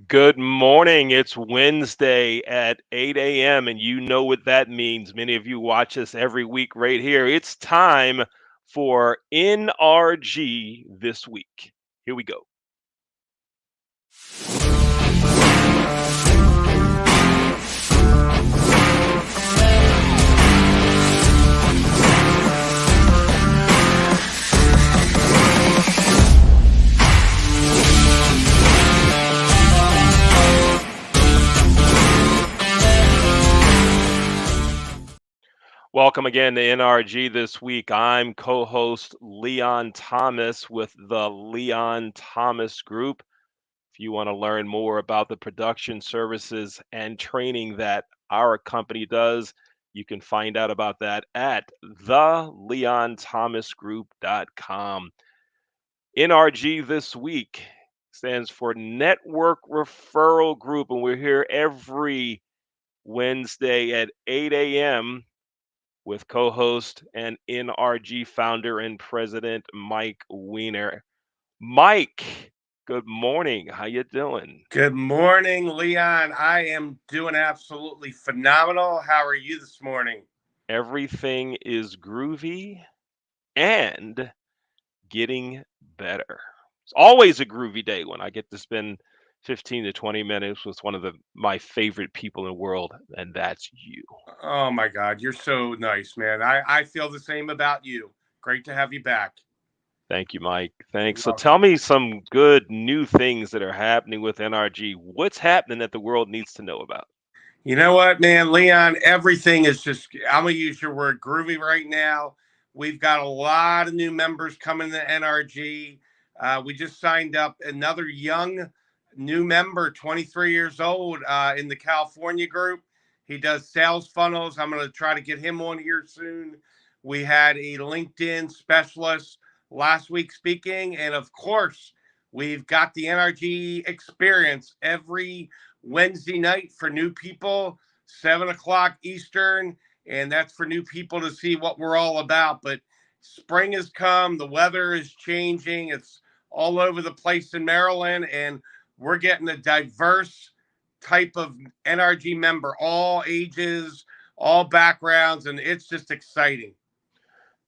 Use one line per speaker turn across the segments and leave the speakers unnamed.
Good morning. It's Wednesday at 8 a.m., and you know what that means. Many of you watch us every week right here. It's time for NRG This Week. Here we go. Welcome again to NRG This Week. I'm co host Leon Thomas with the Leon Thomas Group. If you want to learn more about the production services and training that our company does, you can find out about that at theleonthomasgroup.com. NRG This Week stands for Network Referral Group, and we're here every Wednesday at 8 a.m. with co-host and NRG founder and president Mike Weiner. Mike, good morning. How you doing?
Good morning, Leon. I am doing absolutely phenomenal. How are you this morning?
Everything is groovy and getting better. It's always a groovy day when I get to spend 15 to 20 minutes with one of my favorite people in the world, and that's you.
Oh my God, you're so nice, man. I feel the same about you. Great to have you back.
Thank you, Mike. Thanks.
You're
So tell
welcome.
me some good new things that are happening with NRG. What's happening that the world needs to know about?
You know what, man, Leon, everything is just, I'm going to use your word groovy right now. We've got a lot of new members coming to NRG. We just signed up another young new member, 23 years old, in the California group. He does sales funnels. I'm going to try to get him on here soon. We had a LinkedIn specialist last week speaking. And of course, we've got the NRG experience every Wednesday night for new people, 7 o'clock Eastern. And that's for new people to see what we're all about. But spring has come, the weather is changing, it's all over the place in Maryland, and we're getting a diverse type of NRG member, all ages, all backgrounds, and it's just exciting.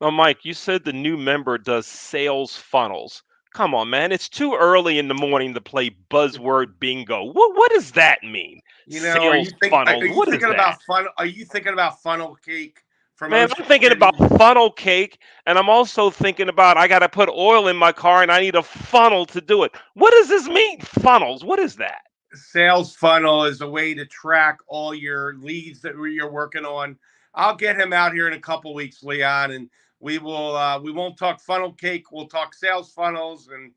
Oh, Mike, you said the new member does sales funnels. Come on, man. It's too early in the morning to play buzzword bingo. What does that mean?
You know,
Sales
are
funnels.
you
What is
thinking
that?
about fun? Are you thinking about funnel cake from
Man,
Ocean
I'm thinking about
City?
funnel cake, and I'm also thinking about I got to put oil in my car and I need a funnel to do it. What does this mean? Funnels. What is that?
Sales funnel is a way to track all your leads that you're working on. I'll get him out here in a couple weeks, Leon, and we won't talk funnel cake. We'll talk sales funnels, and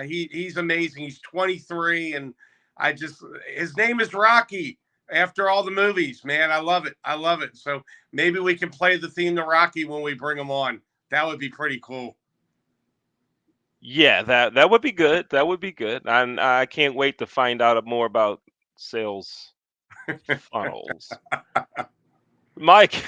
he's amazing. He's 23, and I just his name is Rocky after all the movies. Man, I love it. I love it. So maybe we can play the theme to Rocky when we bring him on. That would be pretty cool.
Yeah, that would be good. That would be good. And I can't wait to find out more about sales funnels. Mike,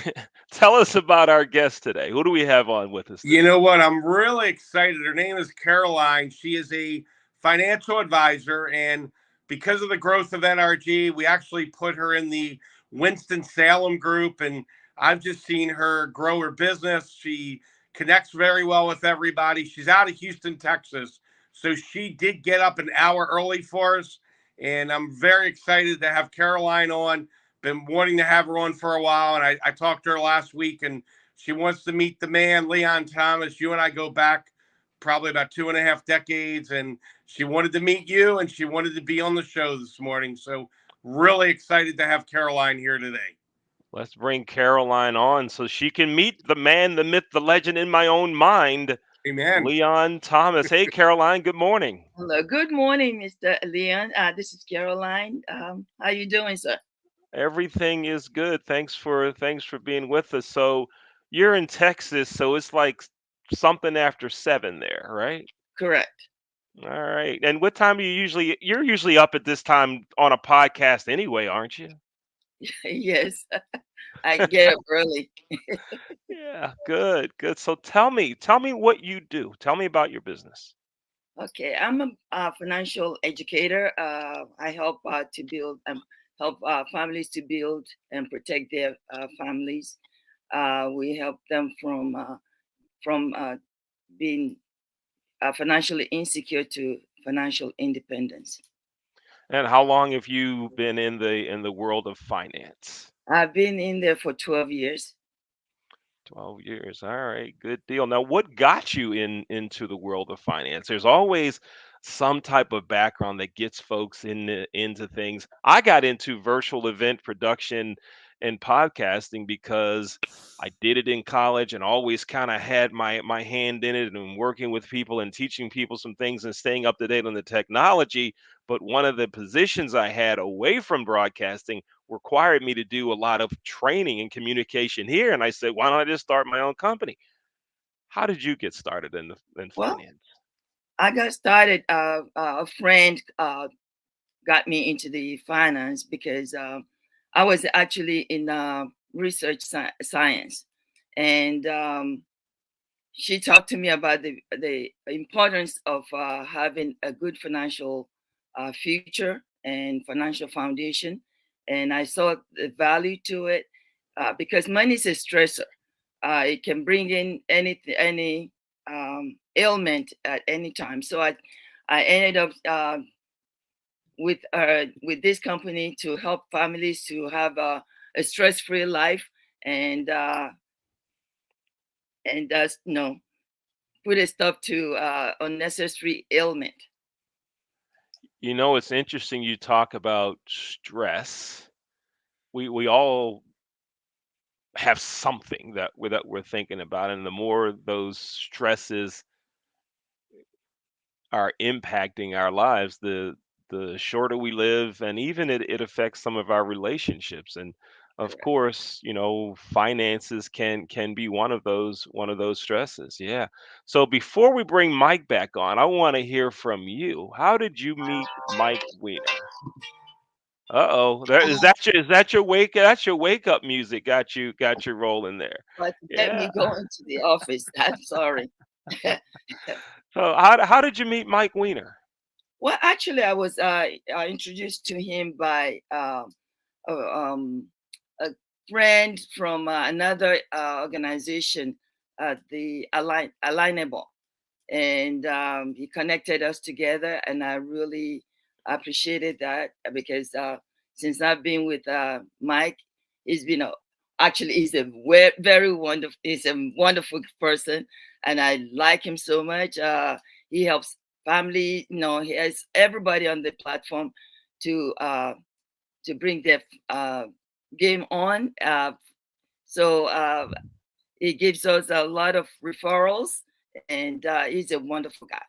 tell us about our guest today. Who do we have on with us
You
today?
know what? I'm really excited. Her name is Caroline. She is a financial advisor. And because of the growth of NRG, we actually put her in the Winston-Salem group. And I've just seen her grow her business. She connects very well with everybody. She's out of Houston, Texas. So she did get up an hour early for us. And I'm very excited to have Caroline on. Been wanting to have her on for a while. And I talked to her last week, and she wants to meet the man, Leon Thomas. You and I go back probably about 2.5 decades, and she wanted to meet you, and she wanted to be on the show this morning. So, really excited to have Caroline here today.
Let's bring Caroline on so she can meet the man, the myth, the legend in my own mind,
Amen.
Leon Thomas. Hey, Caroline, good morning.
Hello. Good morning, Mr. Leon. This is Caroline. How you doing, sir?
Everything is good. Thanks for being with us. So you're in Texas, so it's like something after 7 there, right?
Correct.
All right. And what time are you're usually up at this time on a podcast anyway, aren't you?
Yes, I get up early.
Yeah, good, good. So tell me what you do. Tell me about your business.
Okay, I'm a financial educator. I help to build help families to build and protect their families. We help them from being financially insecure to financial independence.
And how long have you been in the world of finance?
I've been in there for 12 years.
12 years. All right, good deal. Now, what got you into the world of finance? There's always some type of background that gets folks into things. I got into virtual event production and podcasting because I did it in college and always kind of had my hand in it and working with people and teaching people some things and staying up to date on the technology. But one of the positions I had away from broadcasting required me to do a lot of training and communication here. And I said, why don't I just start my own company? How did you get started in
Well,
finance?
I got started. A friend got me into the finance because I was actually in research science, and she talked to me about the importance of having a good financial future and financial foundation, and I saw the value to it because money is a stressor. It can bring in any ailment at any time. So I ended up with this company to help families to have a stress-free life and and put a stop to unnecessary ailment.
You know, it's interesting you talk about stress. We all have something that we're thinking about, and the more those stresses are impacting our lives, the shorter we live, and even it affects some of our relationships. And of
Correct.
course, you know, finances can be one of those stresses. Yeah. So before we bring Mike back on, I want to hear from you. How did you meet Mike Weiner? Uh-oh. Is that your wake that's your wake up music got you rolling there.
But to get
Yeah.
me going to the office, I'm sorry.
So how did you meet Mike Weiner?
Well, actually, I was introduced to him by a, a friend from another organization, the Alignable, and he connected us together, and I really appreciated that because since I've been with Mike, he's been actually he's a very wonderful he's a wonderful person, and I like him so much. He helps family, he has everybody on the platform to uh, to bring their uh, game on. So he gives us a lot of referrals, and he's a wonderful guy.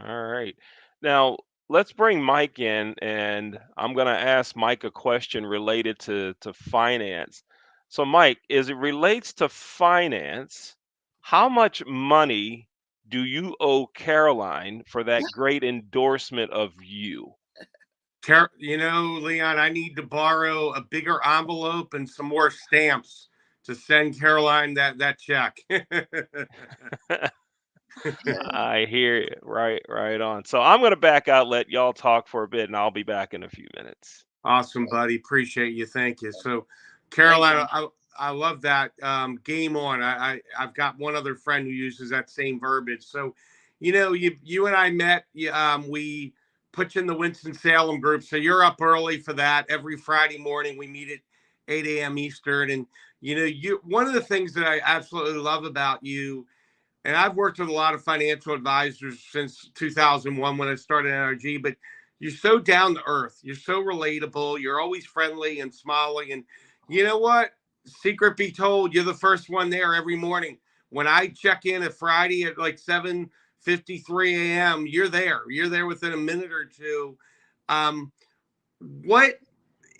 All right. Now, let's bring Mike in, and I'm going to ask Mike a question related to finance. So, Mike, as it relates to finance, how much money do you owe Caroline for that great endorsement of you?
Leon, I need to borrow a bigger envelope and some more stamps to send Caroline that check.
I hear you. Right on. So, I'm going to back out, let y'all talk for a bit, and I'll be back in a few minutes.
Awesome, buddy. Appreciate you. Thank you. So, Caroline,
Welcome.
I love that. Game on. I've got one other friend who uses that same verbiage. So, you and I met. We put you in the Winston Salem group. So you're up early for that every Friday morning. We meet at 8 a.m. Eastern, and you one of the things that I absolutely love about you. And I've worked with a lot of financial advisors since 2001 when I started NRG, but you're so down to earth. You're so relatable. You're always friendly and smiling. And you know what? Secret be told, you're the first one there every morning. When I check in at Friday at like 7:53 a.m., you're there. You're there within a minute or two. What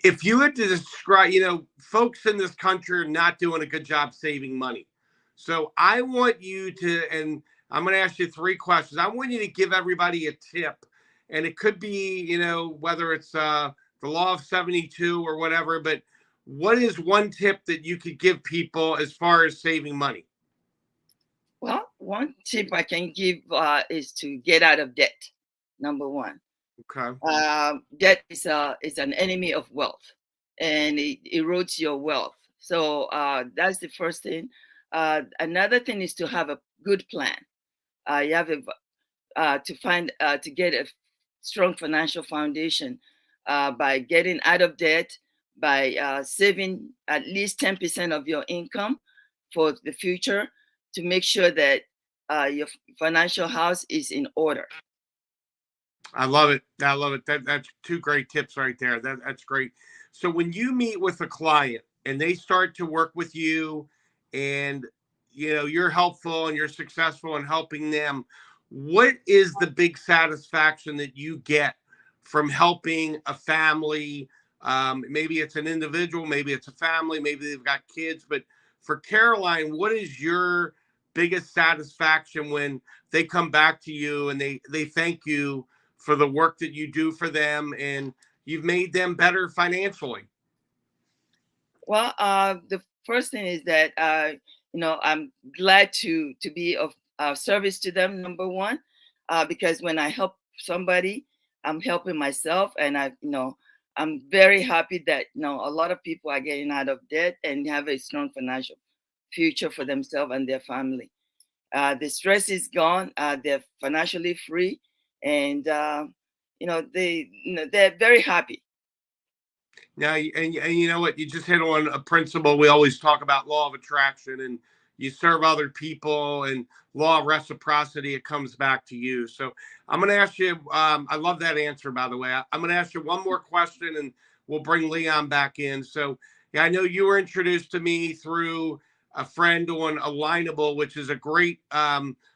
if you had to describe, folks in this country are not doing a good job saving money. So I want you to, and I'm going to ask you three questions. I want you to give everybody a tip. And it could be, whether it's the law of 72 or whatever, but what is one tip that you could give people as far as saving money?
Well, one tip I can give is to get out of debt. Number one,
Okay.
debt is an enemy of wealth, and it erodes your wealth. So that's the first thing. Another thing is to have a good plan. You have to get a strong financial foundation by getting out of debt, by saving at least 10% of your income for the future to make sure that your financial house is in order.
I love it. I love it. That's two great tips right there. That's great. So when you meet with a client and they start to work with you, and you're helpful and you're successful in helping them, what is the big satisfaction that you get from helping a family? Maybe it's an individual, maybe it's a family, maybe they've got kids. But for Caroline, what is your biggest satisfaction when they come back to you and they thank you for the work that you do for them, and you've made them better financially?
Well, the first thing is that I'm glad to be of service to them. Number one, because when I help somebody, I'm helping myself, and I'm very happy that a lot of people are getting out of debt and have a strong financial future for themselves and their family. The stress is gone. They're financially free, and they're very happy.
Now, and you know what? You just hit on a principle we always talk about: law of attraction. And you serve other people, and law of reciprocity. It comes back to you. So I'm going to ask you. I love that answer, by the way. I'm going to ask you one more question, and we'll bring Leon back in. So yeah, I know you were introduced to me through a friend on Alignable, which is a great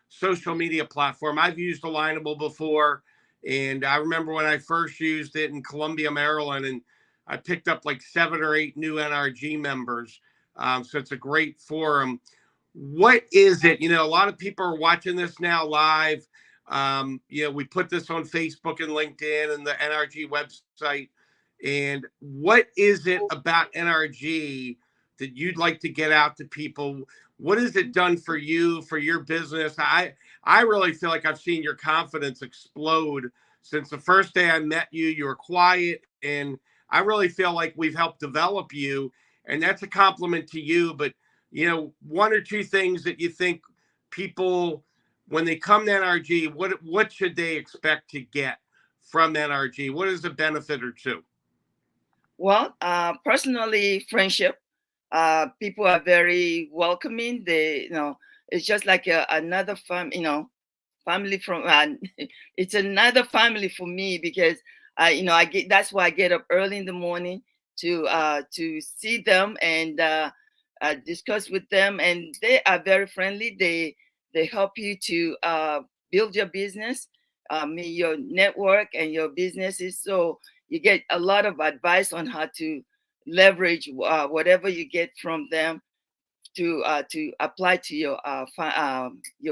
social media platform. I've used Alignable before, and I remember when I first used it in Columbia, Maryland, and I picked up like 7 or 8 new NRG members. So it's a great forum. What is it? A lot of people are watching this now live. We put this on Facebook and LinkedIn and the NRG website. And what is it about NRG that you'd like to get out to people? What has it done for you, for your business? I really feel like I've seen your confidence explode since the first day I met you. You were quiet, and I really feel like we've helped develop you, and that's a compliment to you. But, one or two things that you think people, when they come to NRG, what should they expect to get from NRG? What is the benefit or two?
Well, personally, friendship. People are very welcoming. It's just like another family from. It's another family for me because I get. That's why I get up early in the morning to see them and discuss with them, and they are very friendly. They help you to build your business, your network, and your businesses. So you get a lot of advice on how to leverage whatever you get from them to apply to your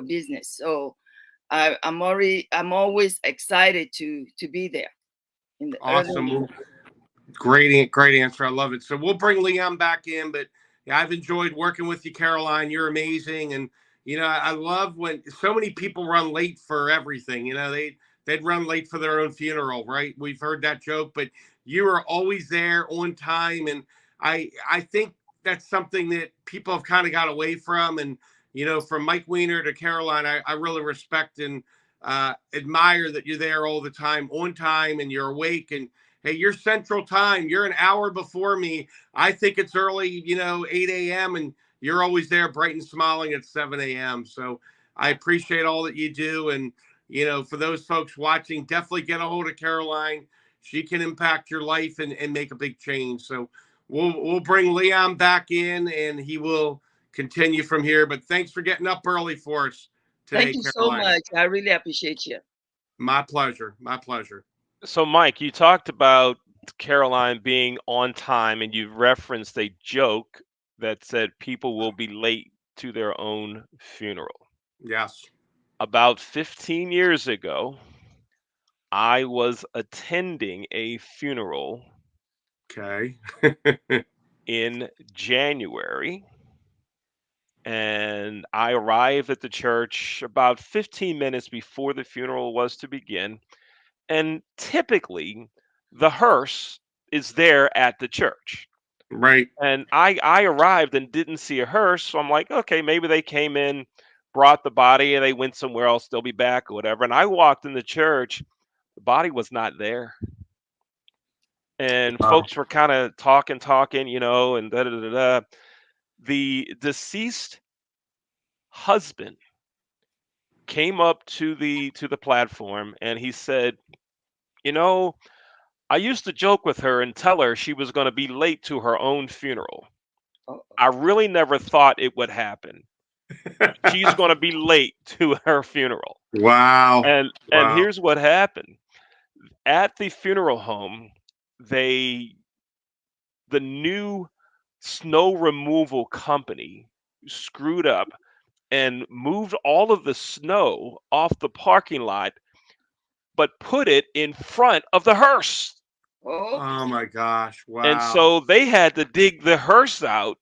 business. So I'm always excited to be there in the early.
Awesome. Great answer. I love it. So we'll bring Leon back in, but yeah, I've enjoyed working with you, Caroline. You're amazing. And I love when so many people run late for everything. They'd run late for their own funeral, right? We've heard that joke, but you are always there on time. And I think that's something that people have kind of got away from. And from Mike Weiner to Caroline, I really respect and admire that you're there all the time, on time, and you're awake. And hey, you're Central Time. You're an hour before me. I think it's early, 8 a.m., and you're always there bright and smiling at 7 a.m. So I appreciate all that you do. And, for those folks watching, definitely get a hold of Caroline. She can impact your life and make a big change. So we'll bring Leon back in, and he will continue from here. But thanks for getting up early for us
Thank
today,
you so
Caroline.
much. I really appreciate you.
My pleasure. My pleasure.
So, Mike, you talked about Caroline being on time, and you referenced a joke that said people will be late to their own funeral.
Yes.
About 15 years ago, I was attending a funeral
Okay.
in January, and I arrived at the church about 15 minutes before the funeral was to begin. And typically, the hearse is there at the church.
Right.
And I arrived and didn't see a hearse, so I'm like, okay, maybe they came in, brought the body, and they went somewhere else. They'll be back or whatever. And I walked in the church, the body was not there, and
Wow.
folks were kind of talking, and da da da da. The deceased husband came up to the platform, and he said, you know, I used to joke with her and tell her she was going to be late to her own funeral.
Oh,
I really never thought it would happen. She's going to be late to her funeral.
Wow.
And
Wow.
here's what happened. At the funeral home, the new snow removal company screwed up and moved all of the snow off the parking lot, but put it in front of the hearse.
oh,
Oh my gosh.
And
Wow.
so they had to dig the hearse out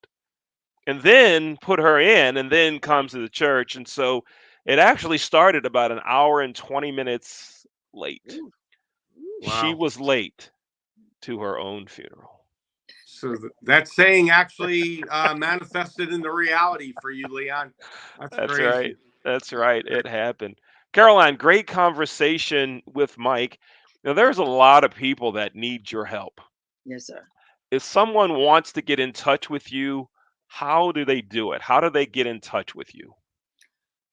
and then put her in and then come to the church. And so it actually started about an hour and 20 minutes late.
ooh, ooh.
She
Wow.
was late to her own funeral.
So that saying actually manifested into reality for you, Leon. That's
That's right.
crazy.
That's right. It happened. Caroline, great conversation with Mike. Now, there's a lot of people that need your help.
Yes, sir.
If someone wants to get in touch with you, how do they do it? How do they get in touch with you?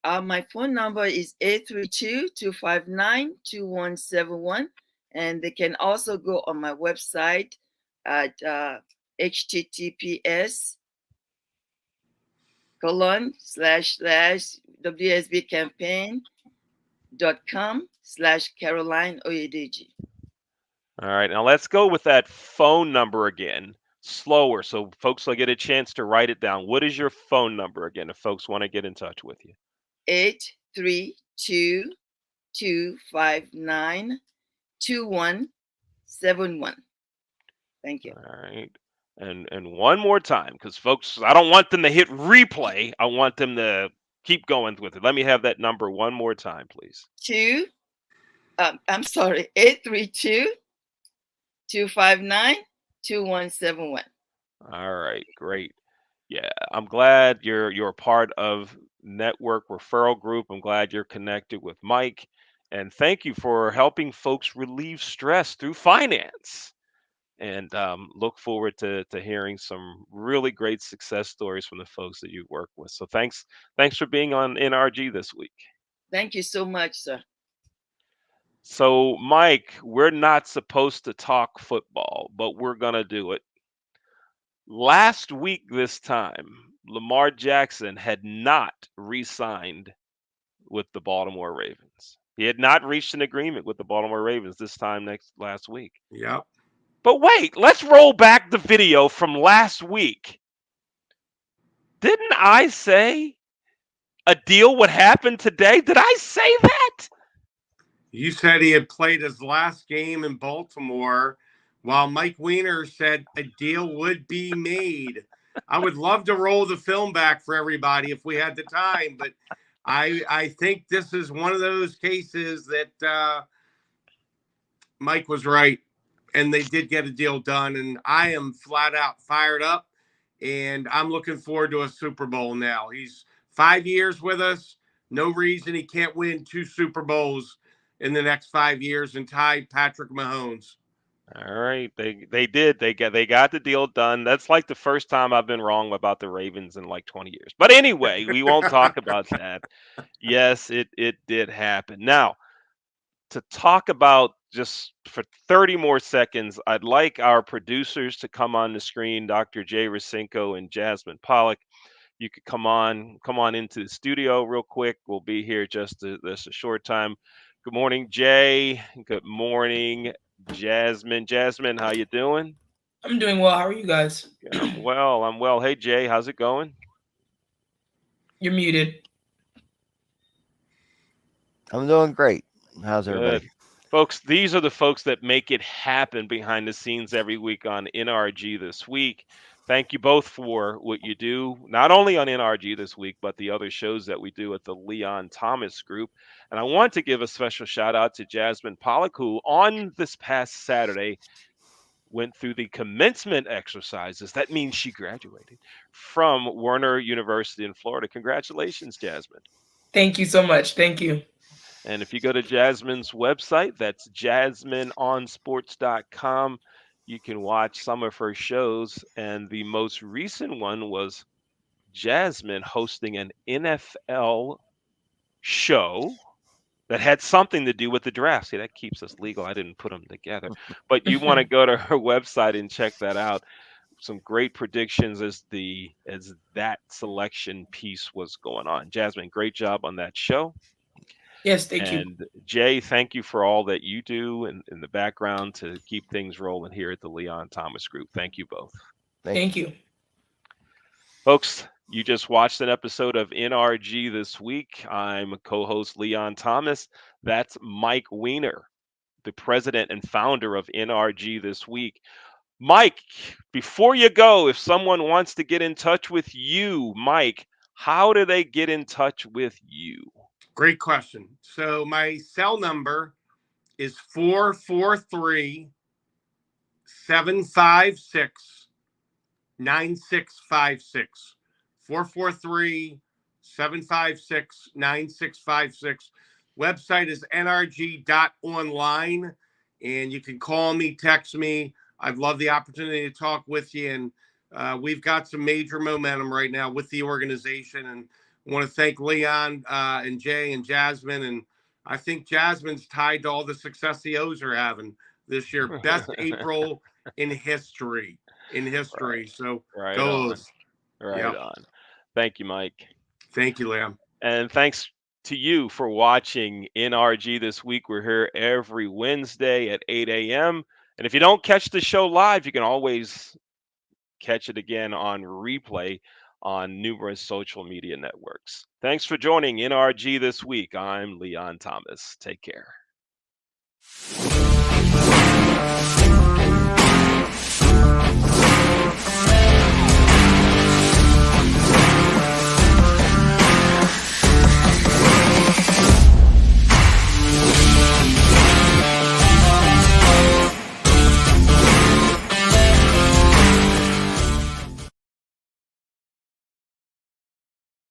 My phone number is 832-259-2171. And they can also go on my website at https wsbcampaign.com/Caroline Oyedeji.
All right, now let's go with that phone number again, slower, so folks will get a chance to write it down. What is your phone number again if folks want to get in touch with you?
832-259-2171. Thank you.
All right. And one more time, because folks, I don't want them to hit replay. I want them to keep going with it. Let me have that number one more time, please.
I'm sorry, 832-259-2171.
All right, great. Yeah, I'm glad you're a part of Network Referral Group. I'm glad you're connected with Mike, and thank you for helping folks relieve stress through finance. And look forward to hearing some really great success stories from the folks that you've worked with. So thanks for being on NRG this week.
Thank you so much, sir.
So Mike, we're not supposed to talk football, but we're gonna do it. Last week this time, Lamar Jackson had not re-signed with the Baltimore Ravens. He had not reached an agreement with the Baltimore Ravens this time last week.
Yep.
But wait, let's roll back the video from last week. Didn't I say a deal would happen today? Did I say that?
You said he had played his last game in Baltimore, while Mike Weiner said a deal would be made. I would love to roll the film back for everybody if we had the time, but I think this is one of those cases that Mike was right, and they did get a deal done. And I am flat out fired up, and I'm looking forward to a Super Bowl now. He's 5 years with us. No reason he can't win 2 Super Bowls in the next 5 years and tie Patrick Mahomes.
All right, they did. They got the deal done. That's like the first time I've been wrong about the Ravens in like 20 years. But anyway, we won't talk about that. Yes, it did happen. Now, to talk about just for 30 more seconds, I'd like our producers to come on the screen, Dr. Jay Rasinko and Jasmine Pollock. You could come on into the studio real quick. We'll be here just a short time. Good morning, Jay. Good morning, Jasmine. Jasmine, how you doing?
I'm doing well. How are you guys?
I'm well. I'm well. Hey, Jay, how's it going?
You're muted.
I'm doing great. How's
Good.
everybody?
Folks, these are the folks that make it happen behind the scenes every week on NRG This Week. thank you both for what you do, not only on NRG this week, but the other shows that we do at the Leon Thomas Group. And I want to give a special shout out to Jasmine Pollock, who on this past Saturday went through the commencement exercises. That means she graduated from Werner University in Florida. Congratulations, Jasmine.
Thank you so much. Thank you.
And if you go to Jasmine's website, that's jasmineonsports.com, you can watch some of her shows. And the most recent one was Jasmine hosting an NFL show that had something to do with the draft. See, that keeps us legal. I didn't put them together. But you want to go to her website and check that out. Some great predictions as that selection piece was going on. Jasmine, great job on that show.
Yes, thank you.
And Jay, thank you for all that you do in the background to keep things rolling here at the Leon Thomas Group. Thank you both.
Thank you.
Folks, you just watched an episode of NRG This Week. I'm co-host Leon Thomas. That's Mike Weiner, the president and founder of NRG This Week. Mike, before you go, if someone wants to get in touch with you, Mike, how do they get in touch with you?
Great question. So my cell number is 443-756-9656. 443-756-9656. Website is nrg.online, and you can call me, text me. I'd love the opportunity to talk with you, and we've got some major momentum right now with the organization, and I want to thank Leon and Jay and Jasmine, and I think Jasmine's tied to all the success the O's are having this year. Best April in history.
Right.
So
Right
go
on.
O's.
Right
Yep.
on. Thank you, Mike.
Thank you, Leon.
And thanks to you for watching NRG This Week. We're here every Wednesday at 8 a.m. And if you don't catch the show live, you can always catch it again on replay on numerous social media networks. Thanks for joining NRG This Week. I'm Leon Thomas. Take care.